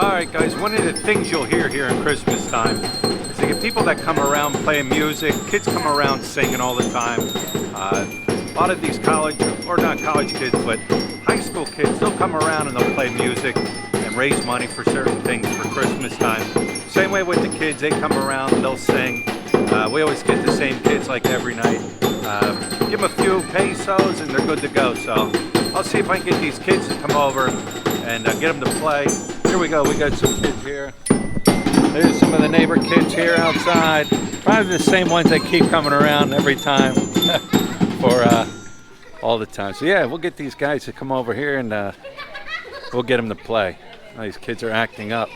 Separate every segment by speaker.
Speaker 1: Alright guys, one of the things you'll hear here in Christmas time is you get people that come around playing music, kids come around singing all the time. A lot of these college, or not college kids, but high school kids, they'll come around and they'll play music and raise money for certain things for Christmas time. Same way with the kids, they come around and they'll sing. We always get the same kids like every night. Give them a few pesos and they're good to go. So I'll see if I can get these kids to come over and get them to play. Here we go, we got some kids here. There's some of the neighbor kids here outside. Probably the same ones that keep coming around every time for all the time. So yeah, we'll get these guys to come over here and we'll get them to play. These kids are acting up.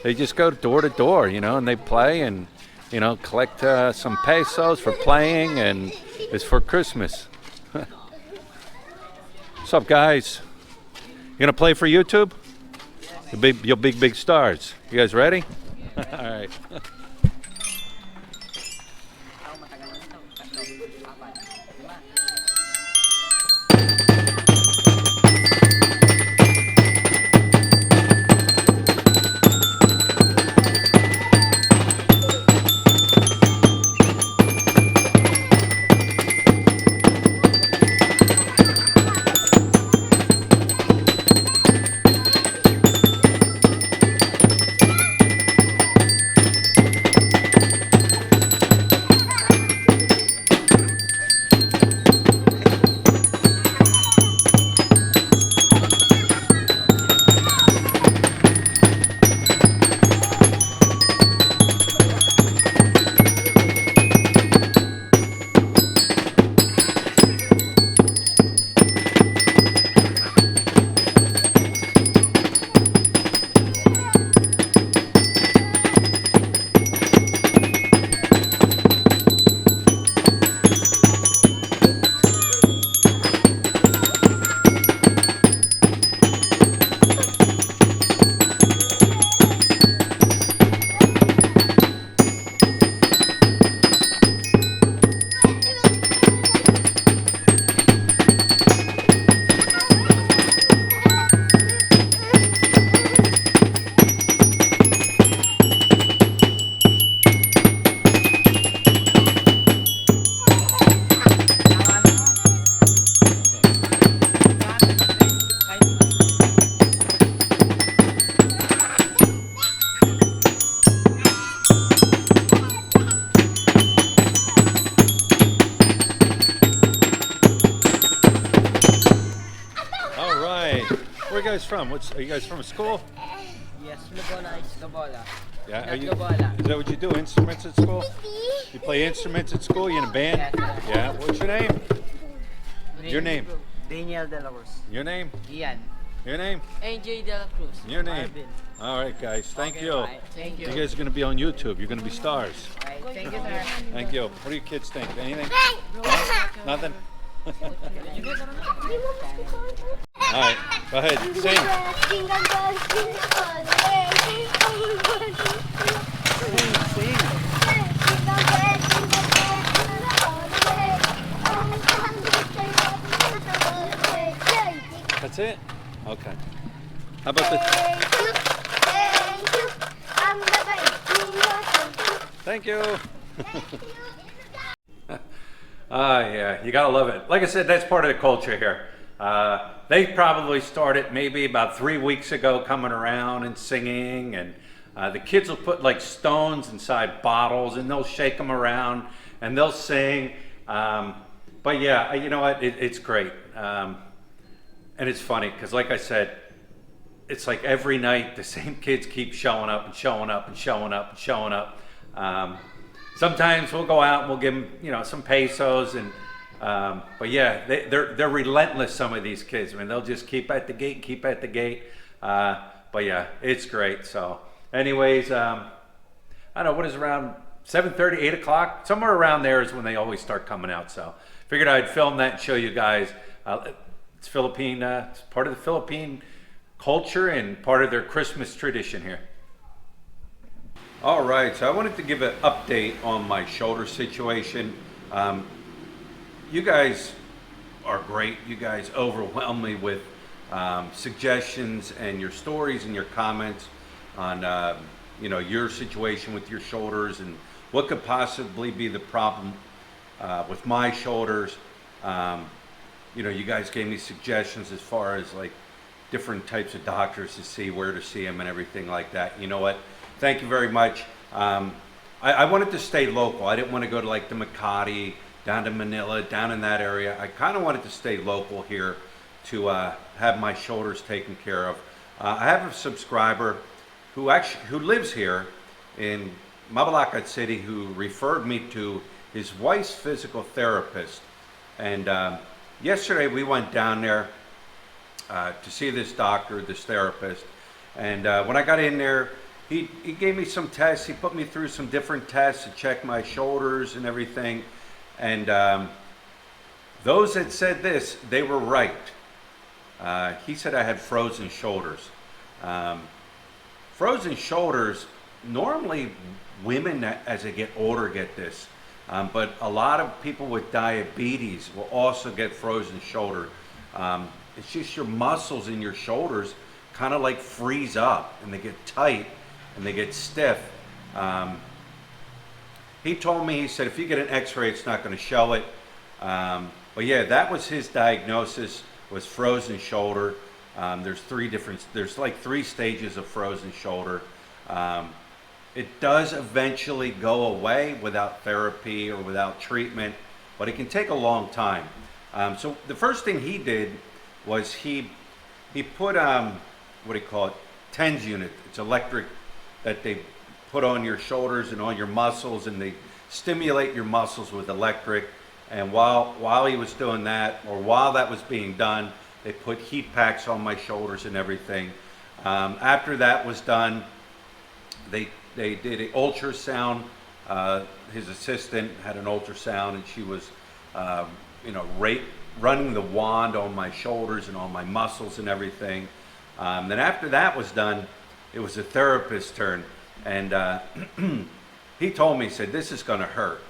Speaker 1: They just go door to door, you know, and they play and, you know, collect some pesos for playing, and it's for Christmas. What's up, guys? You gonna play for YouTube? You'll be big stars. You guys ready? All right. Where are you guys from? Are you guys from a school?
Speaker 2: Yes, Labola is Labola.
Speaker 1: Yeah,
Speaker 2: Not Labola.
Speaker 1: is that what you do? Instruments at school? You play instruments at school? You in a band?
Speaker 2: Yes.
Speaker 1: Yeah. What's your name? Your name?
Speaker 2: Daniel De La Cruz.
Speaker 1: Your name?
Speaker 2: Ian.
Speaker 1: Your name?
Speaker 2: AJ De La Cruz.
Speaker 1: Your name?
Speaker 2: Marvin.
Speaker 1: All right, guys. Thank you.
Speaker 2: Bye. Thank you.
Speaker 1: You guys are going to be on YouTube. You're going to be stars.
Speaker 2: Bye. Thank you, sir.
Speaker 1: Thank you. What do you kids think? Anything? Huh? Nothing? All right. Go ahead. Sing. That's it? Okay. How about the... Thank you. Yeah, you gotta love it. Like I said, that's part of the culture here. They probably started maybe about 3 weeks ago coming around and singing, and the kids will put like stones inside bottles and they'll shake them around and they'll sing. But yeah, you know what, it's great. And it's funny because like I said, it's like every night the same kids keep showing up and showing up and showing up and showing up. Sometimes we'll go out and we'll give them, you know, some pesos, and but yeah, they're relentless. Some of these kids, I mean, they'll just keep at the gate, keep at the gate. But yeah, it's great. So, anyways, I don't know what is around 7:30, 8 o'clock, somewhere around there is when they always start coming out. So, figured I'd film that and show you guys. It's Philippine, it's part of the Philippine culture and part of their Christmas tradition here. All right, so I wanted to give an update on my shoulder situation. You guys are great. You guys overwhelm me with suggestions and your stories and your comments on your situation with your shoulders and what could possibly be the problem with my shoulders. You guys gave me suggestions as far as like different types of doctors to see, where to see them and everything like that. You know what? Thank you very much. I wanted to stay local. I didn't want to go to like the Makati, down to Manila, down in that area. I kind of wanted to stay local here to have my shoulders taken care of. I have a subscriber who lives here in Mabalacat City who referred me to his wife's physical therapist. And yesterday we went down there to see this doctor, this therapist. And when I got in there, he gave me some tests. He put me through some different tests to check my shoulders and everything. And those that said this, they were right. He said I had frozen shoulders. Frozen shoulders, normally women as they get older get this. But a lot of people with diabetes will also get frozen shoulder. It's just your muscles in your shoulders kind of like freeze up and they get tight and they get stiff. He told me, he said, if you get an x-ray, it's not going to show it. But yeah, that was his diagnosis, was frozen shoulder. There's like 3 stages of frozen shoulder. It does eventually go away without therapy or without treatment, but it can take a long time. So the first thing he did was he put, what do you call it, TENS unit. It's electric that they put on your shoulders and on your muscles, and they stimulate your muscles with electric. And while he was doing that, or while that was being done, they put heat packs on my shoulders and everything. After that was done, they did an ultrasound. His assistant had an ultrasound, and she was, running the wand on my shoulders and on my muscles and everything. Then after that was done, it was the therapist's turn, and he told me, he said, this is going to hurt.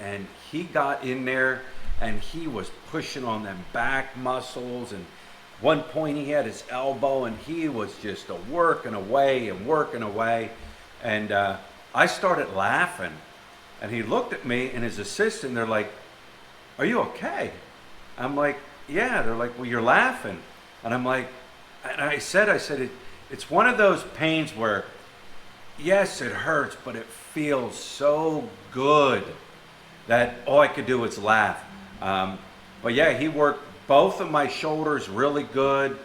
Speaker 1: And he got in there, and he was pushing on them back muscles, and one point he had his elbow, and he was just working away and working away. And I started laughing, and he looked at me and his assistant, they're like, are you okay? I'm like, yeah. They're like, well, you're laughing. And I'm like, and I said, it's one of those pains where, yes, it hurts, but it feels so good that all I could do was laugh. But yeah, he worked both of my shoulders really good,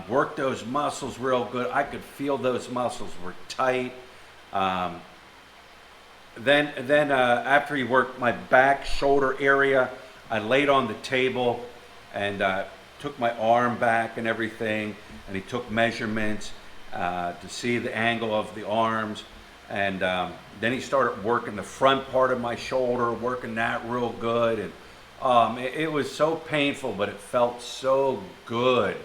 Speaker 1: worked those muscles real good. I could feel those muscles were tight. Then after he worked my back shoulder area, I laid on the table and took my arm back and everything, and he took measurements to see the angle of the arms. And then he started working the front part of my shoulder, working that real good. And it was so painful, but it felt so good.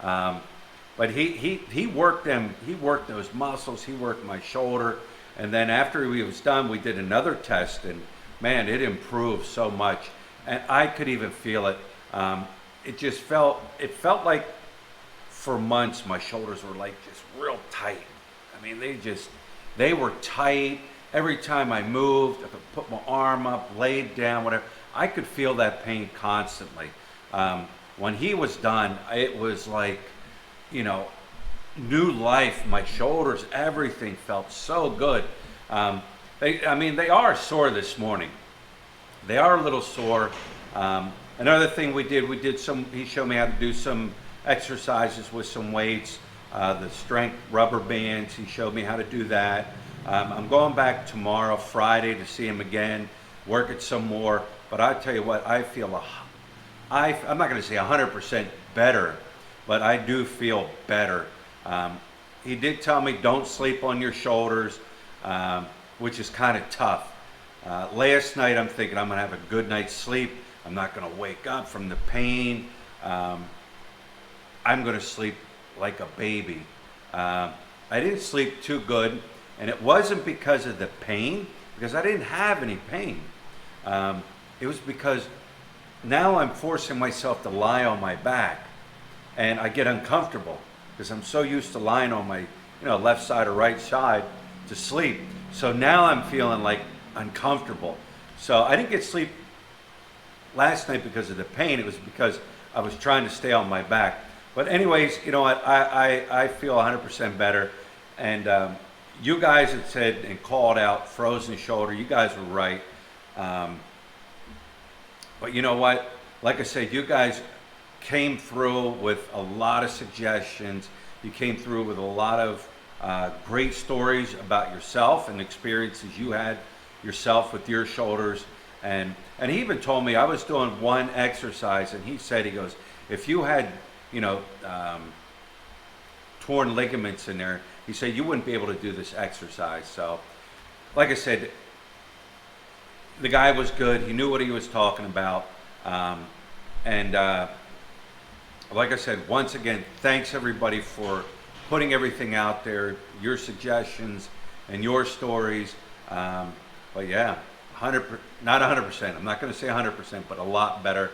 Speaker 1: But he worked them. He worked those muscles. He worked my shoulder. And then after he was done, we did another test, and man, it improved so much. And I could even feel it. It felt like for months my shoulders were like just real tight. I mean, they were tight. Every time I moved, I could put my arm up, laid down, whatever, I could feel that pain constantly. When he was done, it was like, new life. My shoulders, everything felt so good. They are sore this morning. They are a little sore. Another thing he showed me how to do some exercises with some weights, the strength rubber bands. He showed me how to do that. I'm going back tomorrow, Friday, to see him again, work it some more. But I tell you what, I feel I'm not going to say 100% better, but I do feel better. He did tell me don't sleep on your shoulders, which is kind of tough. Last night I'm thinking I'm going to have a good night's sleep. I'm not going to wake up from the pain. I'm going to sleep like a baby. I didn't sleep too good, and it wasn't because of the pain, because I didn't have any pain. It was because now I'm forcing myself to lie on my back. and I get uncomfortable because I'm so used to lying on my left side or right side to sleep. So now I'm feeling like uncomfortable. So I didn't get sleep last night because of the pain. It was because I was trying to stay on my back. But anyways, you know what? I feel 100% better. And you guys had said and called out frozen shoulder. You guys were right. But you know what? Like I said, you guys came through with a lot of suggestions. You came through with a lot of great stories about yourself and experiences you had yourself with your shoulders. And he even told me, I was doing one exercise, and he said, he goes, if you had, torn ligaments in there, he said you wouldn't be able to do this exercise. So, like I said, the guy was good. He knew what he was talking about. Like I said, once again, thanks everybody for putting everything out there, your suggestions and your stories. But yeah, not 100%. I'm not going to say 100%, but a lot better.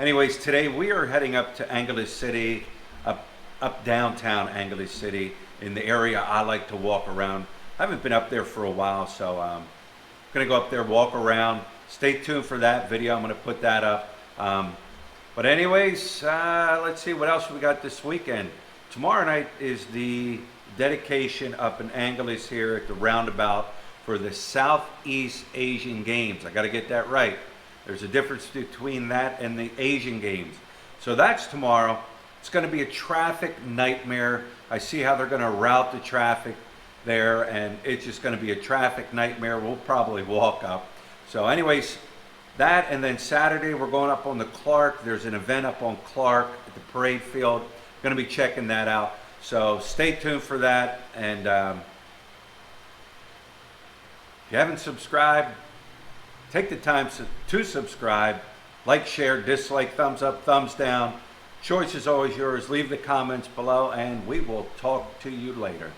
Speaker 1: Anyways, today we are heading up to Angeles City, up downtown Angeles City, in the area I like to walk around. I haven't been up there for a while, so I'm going to go up there, walk around. Stay tuned for that video. I'm going to put that up. But anyways, let's see what else we got this weekend. Tomorrow night is the dedication up in Angeles here at the roundabout for the Southeast Asian Games. I got to get that right. There's a difference between that and the Asian Games. So that's tomorrow. It's going to be a traffic nightmare. I see how they're going to route the traffic there, and it's just going to be a traffic nightmare. We'll probably walk up. So anyways, that, and then Saturday we're going up on the Clark. There's an event up on Clark at the parade field. Going to be checking that out. So stay tuned for that. And if you haven't subscribed, take the time to subscribe. Like, share, dislike, thumbs up, thumbs down. Choice is always yours. Leave the comments below, and we will talk to you later.